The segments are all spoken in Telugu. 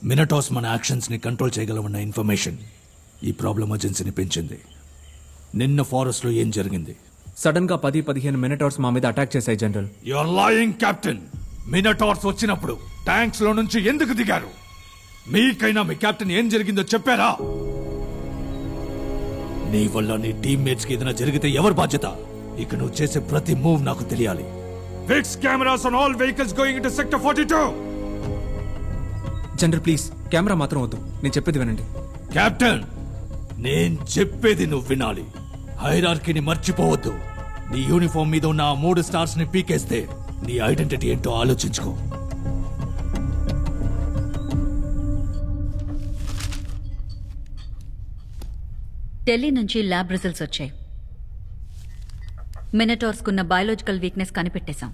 మినటార్స్ మన యాక్షన్స్ని కంట్రోల్ చేయగలమన్న ఇన్ఫర్మేషన్ ఈ ప్రాబ్లం ఎమర్జెన్సీని పెంచింది. నిన్న ఫారెస్ట్లో ఏం జరిగింది? సడన్ గా 10-15 మినటార్స్ మా మీద అటాక్ చేశాయి general. You are lying captain. Minotaurs వచ్చినప్పుడు ట్యాంక్స్ లో నుంచి ఎందుకు దిగారు? మీకైనా మీ కెప్టెన్ ఏం జరిగిందో చెప్పారా? నీ వల్ల నీ టీమ్మేట్స్ కి ఏదైనా జరిగితే ఎవరు బాధ్యత? ఇక నువ్వు చేసే ప్రతి మూవ్ నాకు తెలియాలి. Fix cameras on all vehicles going into sector 42. General please camera మాత్రం వద్దు, నేను చెప్పేది వినండి. కెప్టెన్, నేను చెప్పేది నువ్వు వినాలి. హైరార్కీని మర్చిపోవద్దు. నీ యూనిఫామ్ మీద ఉన్న 3 స్టార్స్ ని పీకేస్తే నీ ఐడెంటిటీ ఏంటో ఆలోచించుకో. ఢిల్లీ నుంచి ల్యాబ్ రిజల్ట్స్ వచ్చాయి. మినటార్స్కున్న బయాలజికల్ వీక్నెస్ కనిపెట్టేశాం.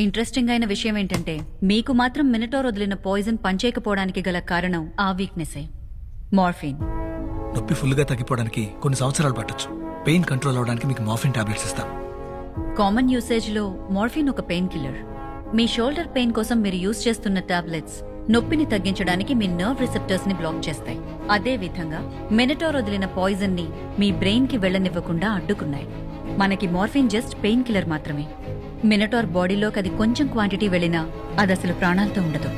ఇంట్రెస్టింగ్ అయిన విషయం ఏంటంటే మీకు మాత్రం మినటార్ వదిలిన పాయిజన్ పనిచేయకపోవడానికి గల కారణం ఆ వీక్నెసే, మార్ఫిన్. నొప్పి ఫుల్గా తగ్గిపోవడానికి కొన్ని సంవత్సరాలు పట్టొచ్చు. పెయిన్ కంట్రోల్ అవడానికి మీకు మార్ఫిన్ టాబ్లెట్స్ ఇస్తాం. కామన్ యూసేజ్ లో మార్ఫిన్ ఒక పెయిన్ కిల్లర్. మీ షోల్డర్ పెయిన్ కోసం మీరు యూజ్ చేస్తున్న టాబ్లెట్స్ నొప్పిని తగ్గించడానికి మీ నర్వ్ రిసెప్టర్స్ ని బ్లాక్ చేస్తాయి. అదే విధంగా మినటార్ వదిలిన పాయిజన్ ని మీ బ్రెయిన్ కి వెళ్లనివ్వకుండా అడ్డుకున్నాయి. మనకి మార్ఫిన్ జస్ట్ పెయిన్ కిల్లర్ మాత్రమే. మినటార్ బాడీలోకి అది కొంచెం క్వాంటిటీ వెళ్ళినా అది అసలు ప్రాణాలతో ఉండదు.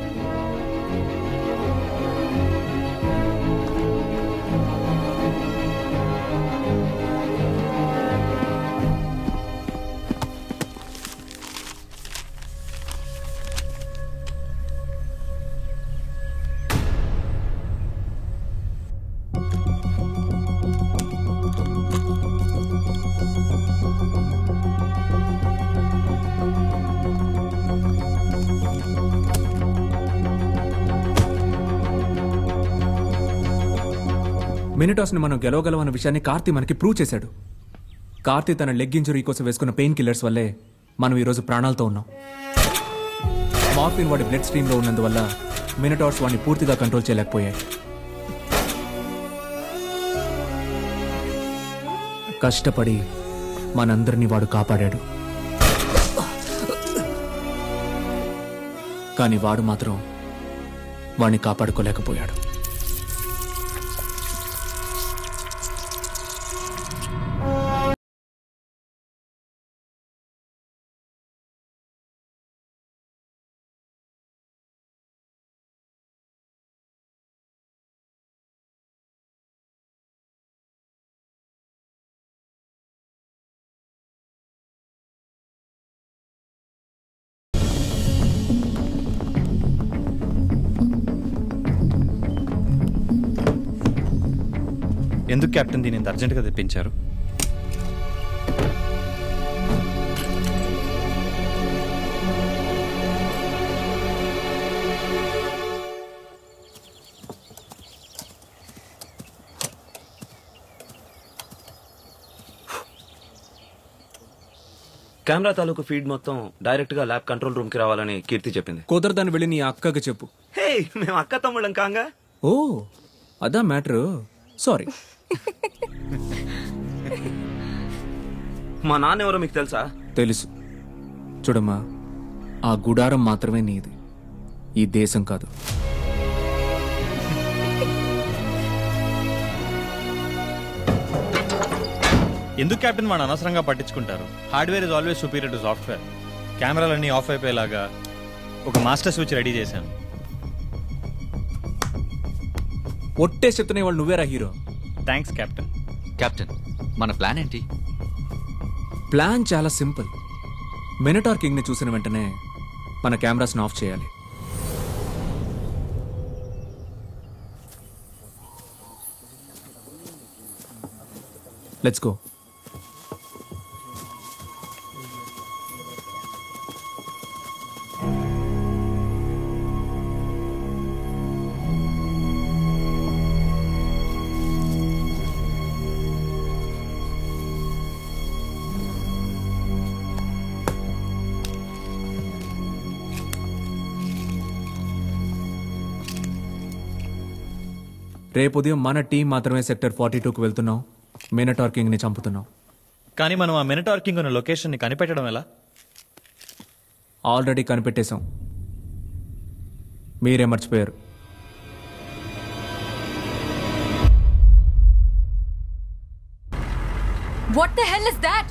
మినటార్స్ ని మనం గెలవగలమన్న విషయాన్ని కార్తీ మనకి ప్రూవ్ చేశాడు. కార్తీ తన లెగ్ ఇంజరీ కోసం వేసుకున్న పెయిన్ కిల్లర్స్ వల్లే మనం ఈరోజు ప్రాణాలతో ఉన్నాం. మార్ఫిన్ వాడి బ్లడ్ స్ట్రీమ్ లో ఉన్నందువల్ల మినటార్స్ వాడిని పూర్తిగా కంట్రోల్ చేయలేకపోయాయి. కష్టపడి మనందరినీ వాడు కాపాడాడు. కానీ వాడు మాత్రం వాడిని కాపాడుకోలేకపోయాడు. ఎందుకు కెప్టెన్ దీన్ని ఇంత అర్జెంటుగా తెప్పించారు? కెమెరా తాలూకు ఫీడ్ మొత్తం డైరెక్ట్ గా ల్యాబ్ కంట్రోల్ రూమ్ కి రావాలని కీర్తి చెప్పింది. కుదరదని వెళ్ళి నీ అక్కకి చెప్పు. హే, మేము అక్క తమ్ముళ్ళం కాంగా. ఓ అదా మ్యాటర్. సారీ. మా నాన్న ఎవరో మీకు తెలుసా? తెలుసు. చూడమ్మా, ఆ గుడారం మాత్రమే నీది, ఈ దేశం కాదు. ఎందుకు కెప్టెన్ వాడు అనవసరంగా పట్టించుకుంటారు? Hardware is always superior to software. కెమెరాలన్నీ ఆఫ్ అయిపోయేలాగా ఒక మాస్టర్ స్విచ్ రెడీ చేశాను. ఒట్టే చెప్తున్నా వాళ్ళు నువ్వేరా హీరో. Thanks captain. కెప్టెన్, మన ప్లాన్ ఏంటి? ప్లాన్ చాలా సింపుల్. మినటార్ కింగ్ ని చూసిన వెంటనే మన కెమెరాస్ని ఆఫ్ చేయాలి. Let's go. రేపు ఉదయం మన టీం మాత్రమే సెక్టర్ 42కు వెళ్తున్నాం. మినటార్ కింగ్ ని చంపుతున్నాం. కానీ మనం ఆ మినటార్ కింగ్ ఉన్న లొకేషన్ ని కనిపెట్టడం ఎలా? ఆల్రెడీ కనిపెట్టేశాం, మీరే మర్చిపోయారు. What the hell is that?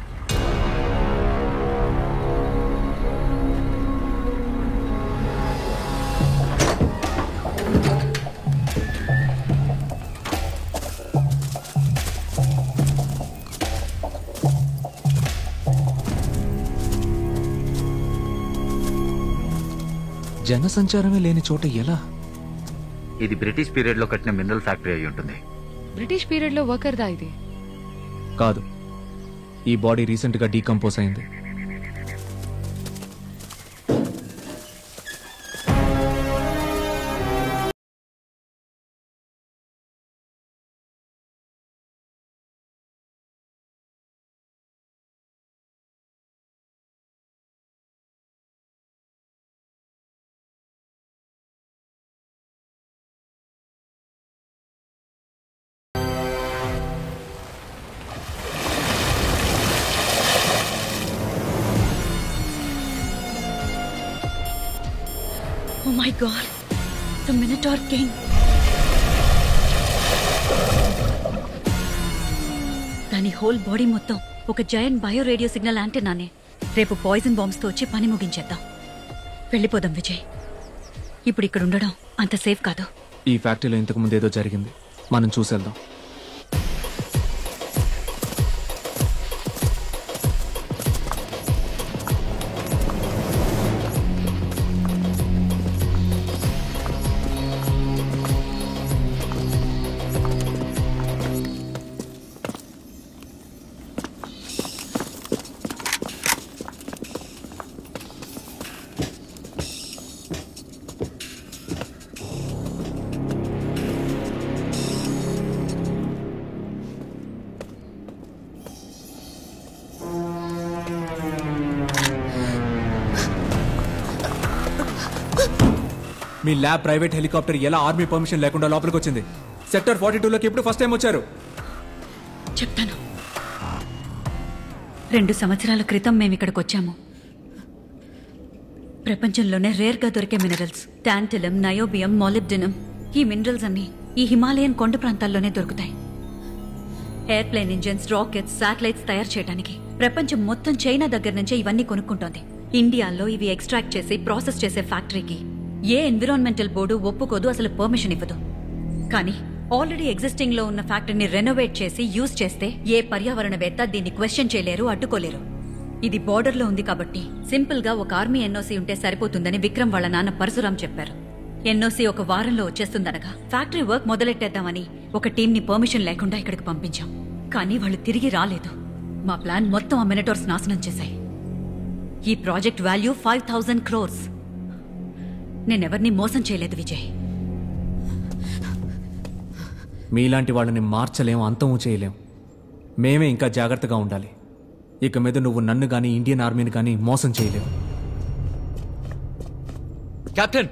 జనసంచారమే లేని చోట ఎలా? ఇది బ్రిటిష్ పీరియడ్ లో కట్టిన మినరల్ ఫ్యాక్టరీ అయి ఉంటుంది. బ్రిటిష్ పీరియడ్ లో వర్కర్ దా ఇది? కాదు, ఈ బాడీ రీసెంట్ గా డీకంపోజ్ అయింది. Oh my God, the Minotaur King. దాని హోల్ బాడీ మొత్తం ఒక జైంట్ బయో రేడియో సిగ్నల్ యాంటెన్నానే. రేపు పాయిజన్ బాంబ్స్ తో వచ్చి పని ముగించేద్దాం. వెళ్ళిపోదాం విజయ్. ఇప్పుడు ఇక్కడ ఉండడం అంత సేఫ్ కాదు. ఈ ఫ్యాక్టరీలో ఇంతకు ముందు ఏదో జరిగింది, మనం చూసేద్దాం. మీ ల్యాబ్ ప్రైవేట్ హెలికాప్టర్ ఎలా ఆర్మీ పర్మిషన్ లేకుండా లోపలికి వచ్చింది? సెక్టర్ 42లోకి ఎప్పుడు ఫస్ట్ టైం వచ్చారు? చెప్తాను. 2 సంవత్సరాల క్రితం మేము ఇక్కడికి వచ్చాము. ప్రపంచంలోనే రేర్ గా దొరికే మినరల్స్ టాంటలం, నయోబియం, మాలిబ్డినం, ఈ మినరల్స్ అన్ని ఈ హిమాలయన్ కొండ ప్రాంతాల్లోనే దొరుకుతాయి. ఎయిర్ప్లేన్ ఇంజిన్స్, రాకెట్స్, శాటిలైట్స్ తయారు చేయడానికి ప్రపంచం మొత్తం చైనా దగ్గర నుంచే ఇవన్నీ కొనుక్కుంటోంది. ఇండియాలో ఇవి ఎక్స్ట్రాక్ట్ చేసి ప్రాసెస్ చేసే ఫ్యాక్టరీకి ఏ ఎన్విరాన్మెంటల్ బోర్డు ఒప్పుకోదు, అసలు పర్మిషన్ ఇవ్వదు. కానీ ఆల్రెడీ ఎగ్జిస్టింగ్ లో ఉన్న ఫ్యాక్టరీని రెనోవేట్ చేసి యూజ్ చేస్తే ఏ పర్యావరణవేత్త దీన్ని క్వశ్చన్ చేయలేరు, అడ్డుకోలేరు. ఇది బోర్డర్ లో ఉంది కాబట్టి సింపుల్ గా ఒక ఆర్మీ ఎన్ఓసీ ఉంటే సరిపోతుందని విక్రమ్ వాళ్ళ నాన్న పరశురాం చెప్పారు. ఎన్ఓసీ ఒక వారంలో వచ్చేస్తుందనగా ఫ్యాక్టరీ వర్క్ మొదలెట్టేద్దామని ఒక టీంని పర్మిషన్ లేకుండా ఇక్కడికి పంపించాం. కానీ వాళ్ళు తిరిగి రాలేదు. మా ప్లాన్ మొత్తం ఆ మినటోర్స్ నాశనం చేశాయి. ఈ ప్రాజెక్ట్ వాల్యూ 5,000 crores. నేనెవర్ని మోసం చేయలేదు విజయ్. మీలాంటి వాళ్ళని మార్చలేం, అంతమూ చేయలేం. మేమే ఇంకా జాగ్రత్తగా ఉండాలి. ఇక మీద నువ్వు నన్ను కానీ ఇండియన్ ఆర్మీని కానీ మోసం చేయలేవు. కెప్టెన్,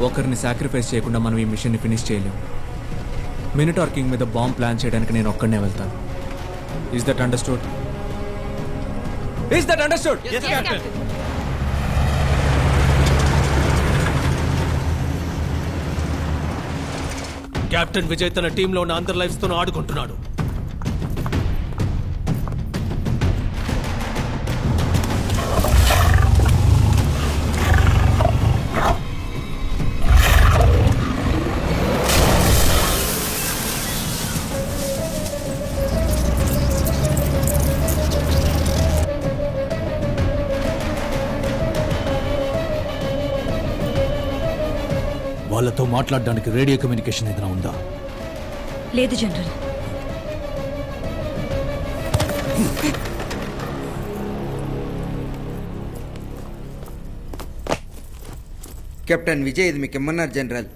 ఒకరిని సాక్రిఫైస్ చేయకుండా మనం ఈ మిషన్ని ఫినిష్ చేయలేము. మినటార్ కింగ్ మీద బాంబ్ ప్లాన్ చేయడానికి నేను ఒక్కడనే వెళ్తాను. Is that understood? Is that understood? Yes, Captain. Captain Vijay తన టీంలో ఉన్న అందరి లైఫ్స్ తో ఆడుకుంటున్నాడు. వాళ్ళతో మాట్లాడడానికి రేడియో కమ్యూనికేషన్ ఏదైనా ఉందా? లేదు జనరల్. కెప్టెన్ విజయ్ ఇది మీకు ఇమ్మన్నారు జనరల్.